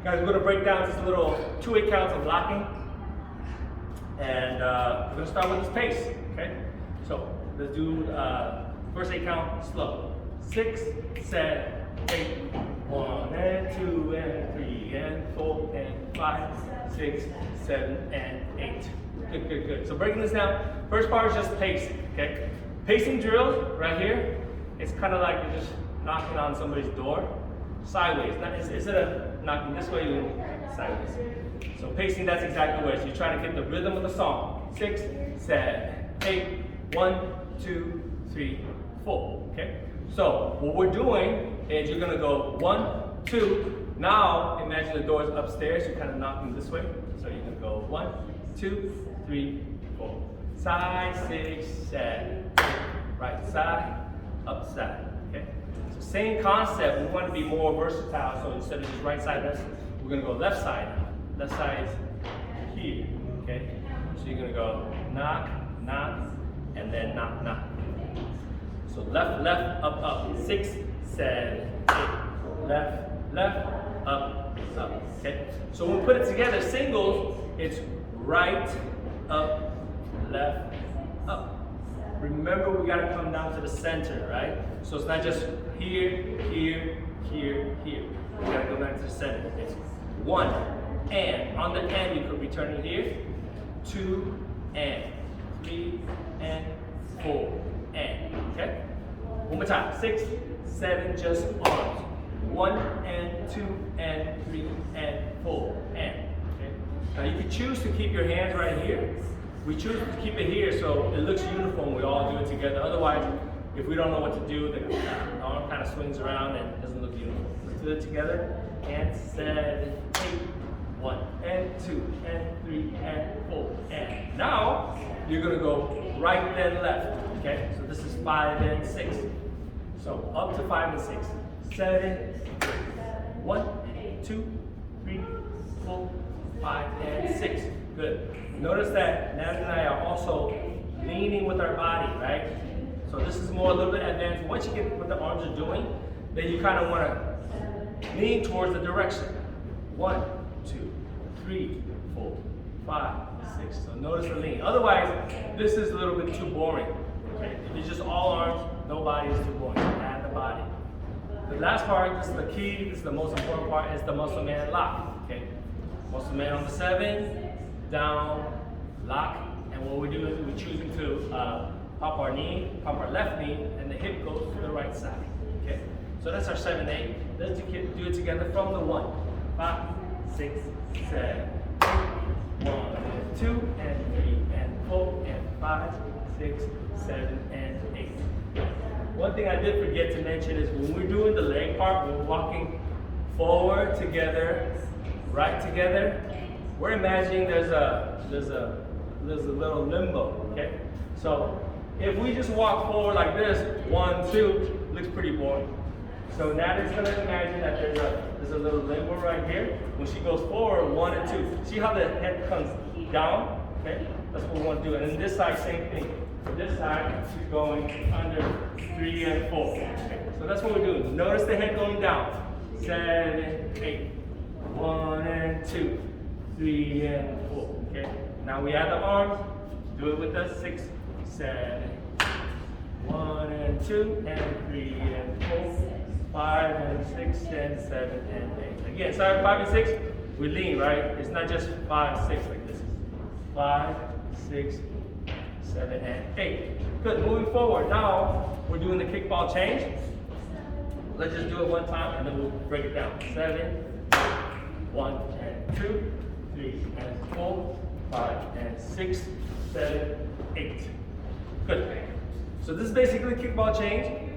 Guys, we're going to break down this little 2-8 counts of locking. And we're going to start with this pace, okay? So let's do first 8 count slow. 6, 7, 8. 1 and 2 and 3 and 4 and 5, 6, 7, and 8. Good, good, good. So breaking this down, first part is just pacing, okay? Pacing drills right here, it's kind of like you're just knocking on somebody's door sideways. Instead of knocking this way, you sideways. So pacing, that's exactly what it is. You're trying to get the rhythm of the song. 6, 7, 8, 1, 2, 3, 4, okay? So what we're doing is you're gonna go 1, 2. Now imagine the door's upstairs. You're kind of knocking this way. So you're gonna go 1, 2, 3, 4. Side, 6, 7, 8. Right side, up side. Okay. So same concept. We want to be more versatile. So instead of just right side, we're gonna go left side. Left side is here. Okay. So you're gonna go knock, knock, and then knock, knock. So left, left, up, up. 6, 7, 8. Left, left, up, up. Okay. So when we put it together, singles, it's right, up, left, up. Remember, we gotta come down to the center, right? So it's not just here, here, here, here. We gotta go back to the center. It's 1 and. On the and, you could return it here. 2 and. 3 and. 4 and. Okay? One more time. 6, 7, just arms. 1 and 2 and 3 and 4 and. Okay? Now you can choose to keep your hands right here. We choose to keep it here so it looks uniform. We all do it together. Otherwise, if we don't know what to do, the arm kind of swings around and it doesn't look uniform. Let's do it together. And 7, 8, 1 and 2 and 3 and 4 and. Now you're gonna go right then left. Okay, so this is 5 and 6. So up to 5 and 6. 7, 8. 1, 2, 3, 4, 5, and 6. Good. Notice that Natalie and I are also leaning with our body, right? So this is more a little bit advanced. Once you get what the arms are doing, then you kind of want to lean towards the direction. 1, 2, 3, 4, 5, 6. So notice the lean. Otherwise, this is a little bit too boring. Okay? If it's just all arms, no body is too boring. Add the body. The last part, this is the key, this is the most important part, is the muscle man lock. Okay? Muscle man on the 7, down, lock, and what we do is we're choosing to pop our knee, pop our left knee, and the hip goes to the right side. Okay? So that's our 7, 8. Let's do it together from the 1. 5, 6, 7, 8. 1 and 2 and 3 and 4 and 5, 6, 7, and 8. One thing I did forget to mention is when we're doing the leg part, when we're walking forward together, right together, we're imagining there's a little limbo, okay? So if we just walk forward like this, 1, 2, looks pretty boring. So Natalie's gonna imagine that there's a little limbo right here. When she goes forward, 1 and 2. See how the head comes down? Okay? That's what we want to do. And then this side, same thing. For this side, she's going under 3 and 4. Okay? So that's what we're doing. Notice the head going down. 7, 8. 1 and 2. 3 and 4. Okay? Now we add the arms. Do it with us. 6, 7. 1 and 2 and 3 and 4. 5 and 6 and 7 and 8. Again, sorry, 5 and 6, we lean, right? It's not just 5 and 6 like this. 5, 6, 7, and 8. Good, moving forward. Now, we're doing the kickball change. Let's just do it one time and then we'll break it down. 7, 1 and 2, 3 and 4, 5 and 6, 7, 8. Good. So this is basically kickball change.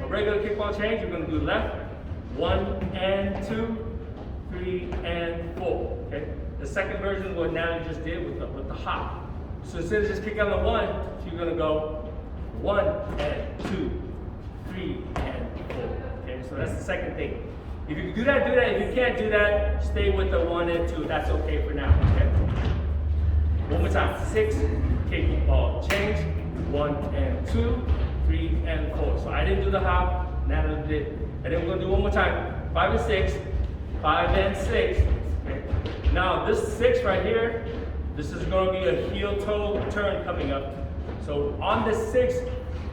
A regular kickball change, you're going to do left, 1 and 2, 3 and 4. Okay. The second version is what Natalie just did with the hop. So instead of just kicking on the 1, you're going to go 1 and 2, 3 and 4. Okay. So that's the second thing. If you can do that, do that. If you can't do that, stay with the 1 and 2. That's okay for now. Okay. One more time. 6, kickball change, 1 and 2. 3 and 4. So I didn't do the hop, Natalie did. And then we're going to do one more time. 5 and 6, 5 and 6. Okay. Now this 6 right here, this is going to be a heel toe turn coming up. So on this 6,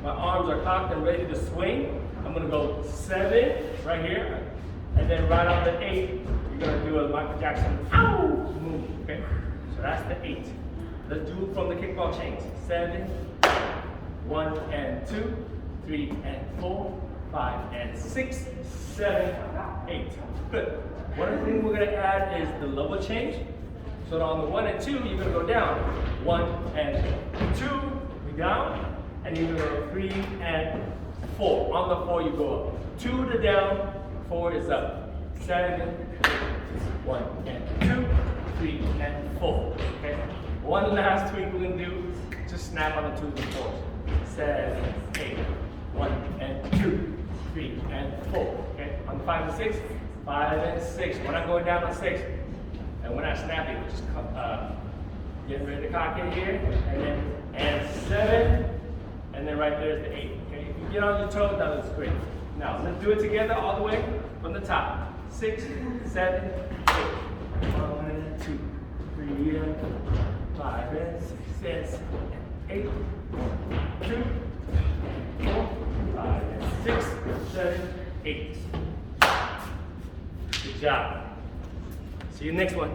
my arms are cocked and ready to swing. I'm going to go 7 right here, and then right on the 8, you're going to do a Michael Jackson ow move. Okay, so that's the 8. Let's do it from the kickball change. 7, 1 and 2, 3 and 4, 5 and 6, 7, 8. Good. One of the things we're going to add is the level change. So on the 1 and 2, you're going to go down. 1 and 2, we down, and you're going to go 3 and 4. On the 4, you go up. 2 to down, 4 is up. 7, 1 and 2, 3 and 4. Okay. One last tweak we're going to do. Just snap on the 2s and 4s. 7, 8, 1 and 2, 3 and 4. Okay. On the 5 and 6, 5 and 6. We're not going down on 6. And we're not snapping. We're just getting ready to cock it here. And 7. And then right there is the 8. Okay. If you get on your toes, that looks great. Now let's do it together all the way from the top. 6, 7, 8. 1 and 2, 3 and 5 and 6 and 8. 2, 4, 5 and 6, 7, 8. Good job. See you next one.